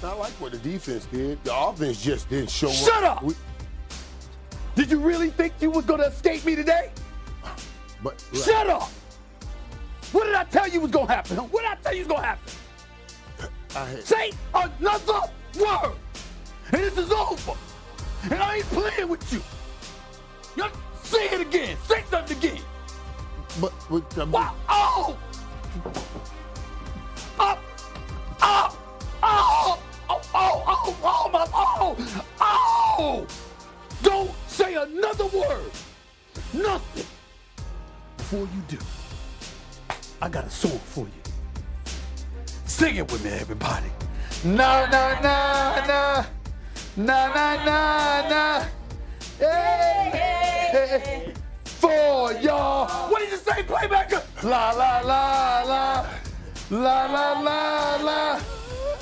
not like what the defense did. The offense just didn't show up. Shut up! Did you really think you was going to escape me today? But Shut up! What did I tell you was going to happen? What did I tell you was going to happen? Say another word, and this is over. And I ain't playing with you. Just say it again. Say something again. But Wow. Oh! Up! Up! Oh! Oh! Oh! Oh! My! Oh! Oh! Don't say another word. Nothing. Before you do, I got a sword for you. Sing it with me, everybody. Na na na na. Na na na na. Hey, hey, hey. For y'all. What did you say, playmaker? La la la la. La la la la.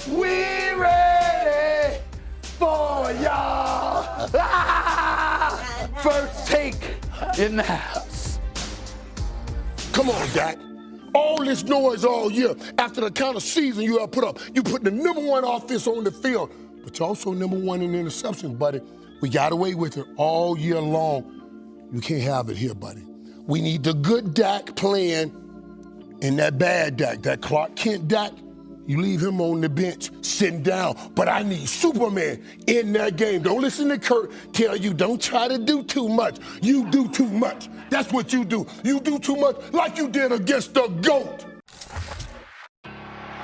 We ready for y'all. Ah! First take in the house. come on, Dak. All this noise all year, after the kind of season you have put up, you put the #1 offense on the field, but you're also #1 in interceptions, buddy. We got away with it all year long. You can't have it here, buddy. We need the good Dak playing and that bad Dak, that Clark Kent Dak. You leave him on the bench, sitting down. But I need Superman in that game. Don't listen to Kurt tell you, don't try to do too much. You do too much. That's what you do. You do too much like you did against the GOAT.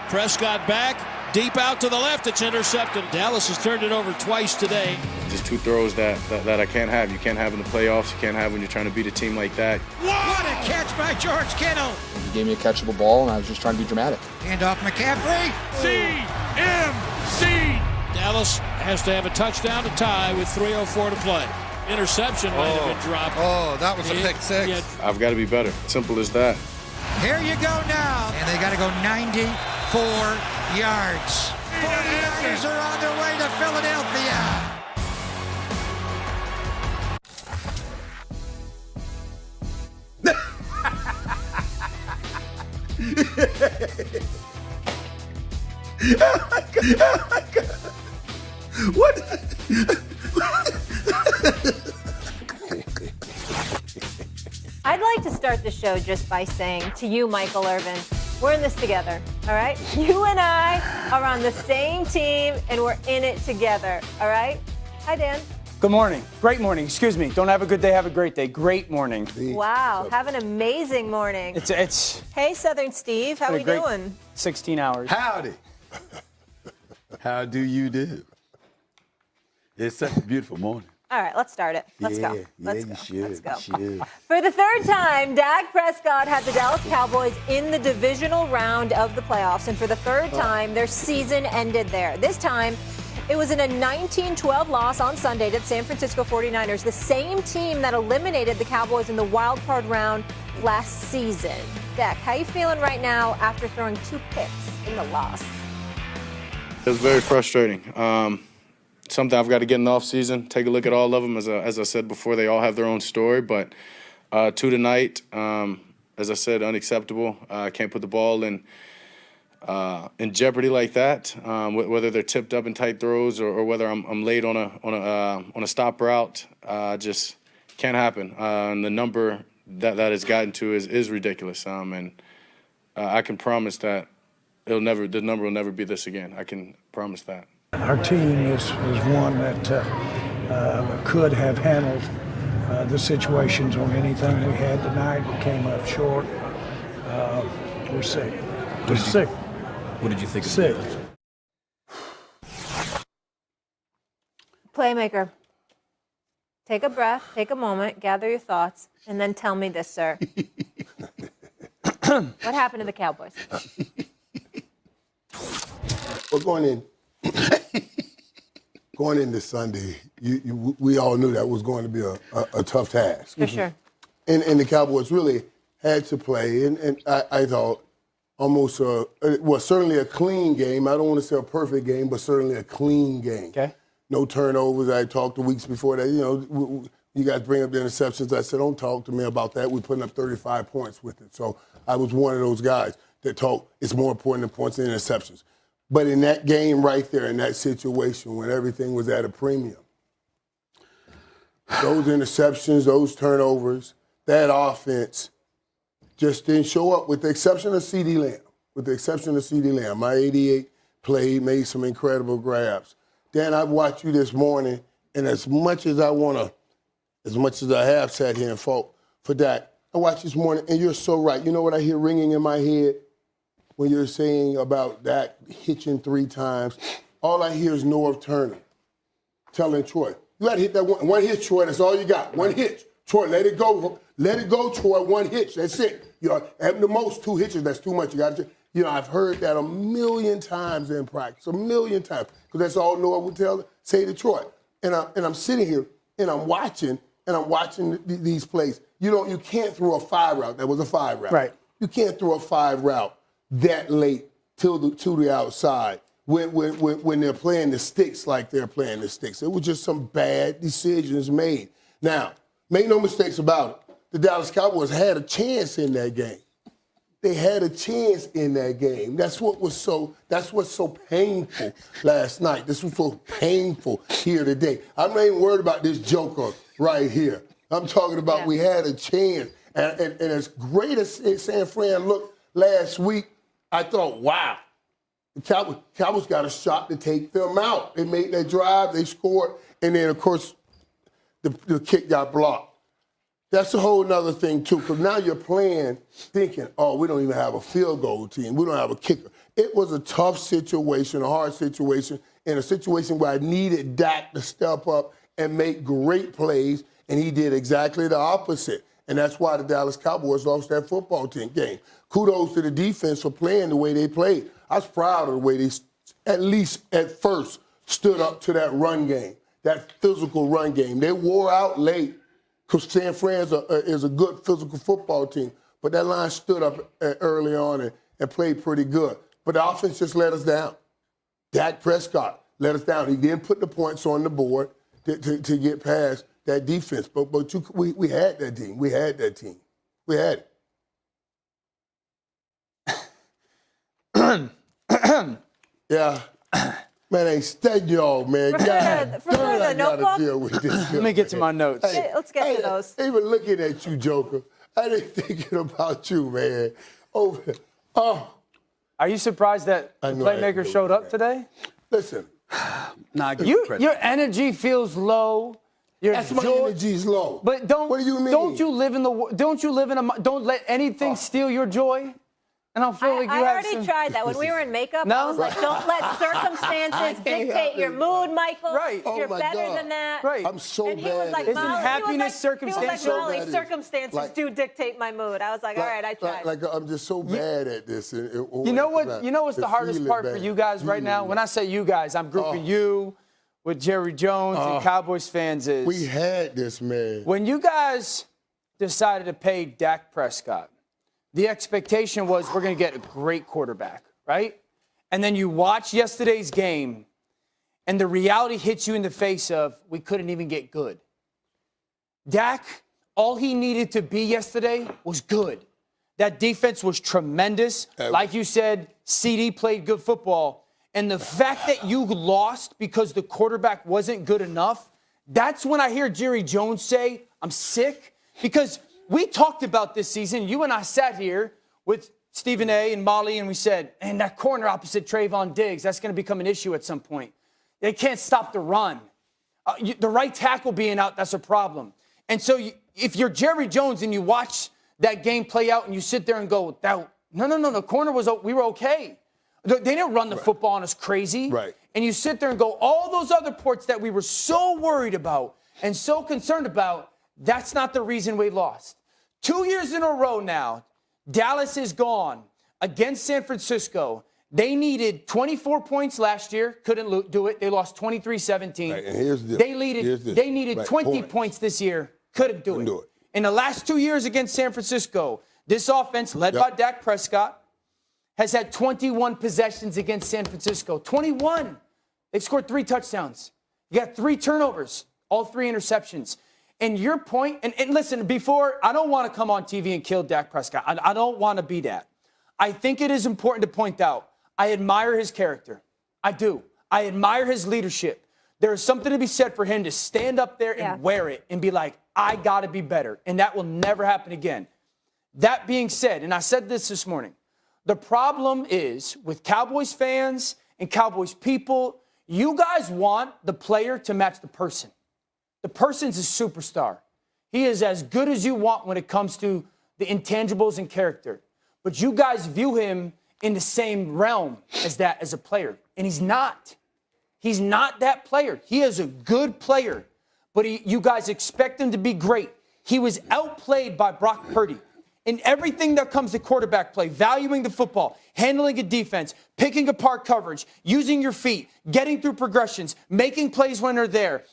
Prescott back, deep out to the left. It's intercepted. Dallas has turned it over twice today. Just two throws that I can't have. You can't have in the playoffs. You can't have when you're trying to beat a team like that. What a catch by George Kittle. He gave me a catchable ball, and I was just trying to be dramatic. Hand off McCaffrey. CMC. Dallas has to have a touchdown to tie with 3:04 to play. Interception might have been dropped. Oh, that was a pick six. Yeah. I've got to be better. Simple as that. Here you go now. And they got to go 94 yards. 49ers are on their way to Philadelphia. Oh my God. What? I'd like to start the show just by saying to you, Michael Irvin, we're in this together, all right? You and I are on the same team, and we're in it together, all right? Hi, Dan. Good morning. Great morning. Excuse me. Don't have a good day, have a great day. Great morning. Wow, have an amazing morning. It's Hey, Southern Steve, how we doing? 16 hours. Howdy. How do you do? It's such a beautiful morning. All right, let's start it. Let's go. Let's you go. should. Let's go. You should. For the third time, Dak Prescott had the Dallas Cowboys in the divisional round of the playoffs, and for the third time, their season ended there. This time, it was in a 19-12 loss on Sunday to the San Francisco 49ers, the same team that eliminated the Cowboys in the wild card round last season. Dak, how you feeling right now after throwing 2 picks in the loss? It was very frustrating. Something I've got to get in the offseason, take a look at all of them. As I said before, they all have their own story, but 2 tonight, as I said, unacceptable. I can't put the ball in jeopardy like that, whether they're tipped up in tight throws or whether I'm late on a stop route. Just can't happen. And the number that it's gotten to is ridiculous. And I can promise that the number will never be this again. I can promise that. Our team is one that could have handled the situations on anything we had tonight. We came up short. We're sick. We're sick. What did you think of Sick. Playmaker, take a breath, take a moment, gather your thoughts, and then tell me this, sir. What happened to the Cowboys? Well, going into Sunday, we all knew that was going to be a tough task. For sure. And the Cowboys really had to play, and I thought almost, certainly a clean game. I don't want to say a perfect game, but certainly a clean game. Okay. No turnovers. I talked the weeks before that. You guys bring up the interceptions. I said, don't talk to me about that. We're putting up 35 points with it. So I was one of those guys that talk, it's more important than points than interceptions. But in that game right there, in that situation, when everything was at a premium, those interceptions, those turnovers, that offense just didn't show up, with the exception of CeeDee Lamb. With the exception of CeeDee Lamb. My 88 played, made some incredible grabs. Dan, I've watched you this morning, and as much as I have sat here and fought for Dak, I watched this morning, and you're so right. You know what I hear ringing in my head when you're saying about Dak hitching 3 times? All I hear is Norv Turner telling Troy, you got to hit that one hitch, Troy. That's all you got. One hitch. Troy, let it go. Let it go, Troy. One hitch. That's it. At the most 2 hitches. That's too much. You got to. I've heard that a million times in practice. A million times. Because that's all Norv would say to Troy. And I'm sitting here and I'm watching these plays. You can't throw a 5 route. That was a 5 route. Right. You can't throw a 5 route that late to the outside when they're playing the sticks like they're playing the sticks. It was just some bad decisions made. Now, make no mistakes about it. The Dallas Cowboys had a chance in that game. They had a chance in that game. That's what's so painful last night. This was so painful here today. I'm not even worried about this joker right here. I'm talking about we had a chance. And as great as San Fran looked last week, I thought, wow, the Cowboys got a shot to take them out. They made that drive, they scored, and then, of course, the kick got blocked. That's a whole nother thing, too, because now you're playing thinking, oh, we don't even have a field goal team. We don't have a kicker. It was a tough situation, a hard situation, and a situation where I needed Dak to step up and make great plays, and he did exactly the opposite. And that's why the Dallas Cowboys lost that football team game. Kudos to the defense for playing the way they played. I was proud of the way they, at least at first, stood up to that run game, that physical run game. They wore out late because San Fran is a good physical football team, but that line stood up early on and played pretty good. But the offense just let us down. Dak Prescott let us down. He didn't put the points on the board to get past that defense. But we had that team. We had that team. We had it. Yeah. Man, ain't studying y'all, man. God, the notebook? deal with this. Let me get to my notes. Hey, let's get to those. Even looking at you, Joker, I didn't thinking about you, man. Are you surprised that the playmaker showed up today? Listen. Your energy feels low. That's my energy's low. But what do you mean? Don't let anything steal your joy. And I feel like you I already tried that. When we were in makeup, I was like, don't let circumstances dictate your mood, Michael. Right. You're better than that. Right. I'm so and he was like, Isn't Molly, happiness circumstantial? He was like, Molly, circumstances do dictate my mood. I was like, all right, I tried. Like I'm just so bad at this. You know what's the hardest part for you guys right now? When I say you guys, I'm grouping you with Jerry Jones and Cowboys fans. We had this, man. When you guys decided to pay Dak Prescott, the expectation was we're going to get a great quarterback, right? And then you watch yesterday's game, and the reality hits you in the face of we couldn't even get good. Dak, all he needed to be yesterday was good. That defense was tremendous. Like you said, CD played good football. And the fact that you lost because the quarterback wasn't good enough, that's when I hear Jerry Jones say, I'm sick, because we talked about this season. You and I sat here with Stephen A. and Molly, and we said, and that corner opposite Trayvon Diggs, that's going to become an issue at some point. They can't stop the run. The right tackle being out, that's a problem. And so if you're Jerry Jones and you watch that game play out and you sit there and go, no, the corner we were okay. They didn't run the football on us crazy. Right. And you sit there and go, all those other ports that we were so worried about and so concerned about, that's not the reason we lost. 2 years in a row now, Dallas is gone against San Francisco. They needed 24 points last year, couldn't do it. They lost 23-17. Right, and here's the, they needed 20 points this year, couldn't do it. In the last 2 years against San Francisco, this offense, led by Dak Prescott, has had 21 possessions against San Francisco. 21. They've scored 3 touchdowns. You got 3 turnovers, all 3 interceptions. And your point, and listen, I don't want to come on TV and kill Dak Prescott. I don't want to be that. I think it is important to point out, I admire his character. I do. I admire his leadership. There is something to be said for him to stand up there and wear it and be like, I got to be better. And that will never happen again. That being said, and I said this morning, the problem is with Cowboys fans and Cowboys people, you guys want the player to match the person. The person's a superstar. He is as good as you want when it comes to the intangibles and character. But you guys view him in the same realm as that as a player. And he's not. He's not that player. He is a good player, but you guys expect him to be great. He was outplayed by Brock Purdy in everything that comes to quarterback play, valuing the football, handling a defense, picking apart coverage, using your feet, getting through progressions, making plays when they're there,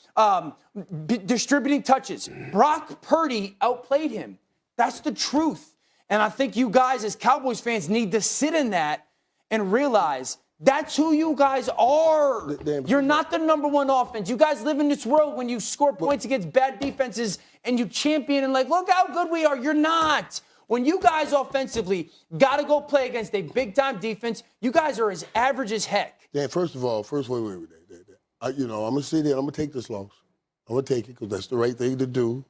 distributing touches. Brock Purdy outplayed him. That's the truth. And I think you guys as Cowboys fans need to sit in that and realize that's who you guys are. You're not the number one offense. You guys live in this world when you score points against bad defenses and you champion and like, look how good we are. You're not. When you guys offensively got to go play against a big-time defense, you guys are as average as heck. Dan, first, wait. I'm going to sit there. I'm going to take this loss. I'm going to take it because that's the right thing to do.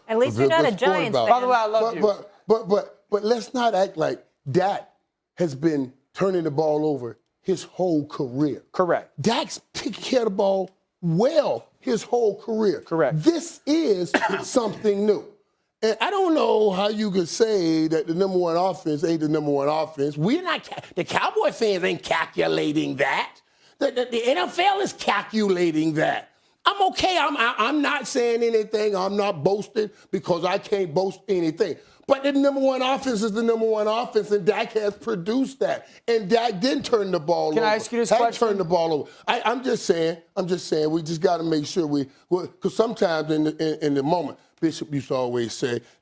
At least you're not a Giants fan. By the way, I love you. But let's not act like Dak has been turning the ball over his whole career. Correct. Dak's taking care of the ball well his whole career. Correct. This is something new. And I don't know how you could say that the number one offense ain't the number one offense. We're not, the Cowboy fans ain't calculating that. The NFL is calculating that. I'm okay. I'm not saying anything. I'm not boasting because I can't boast anything. But the number one offense is the number one offense, and Dak has produced that. And Dak didn't turn the ball over. Can I ask you this question? Turned the ball over. I'm just saying, we just got to make sure because sometimes in the moment, Bishop used to always say,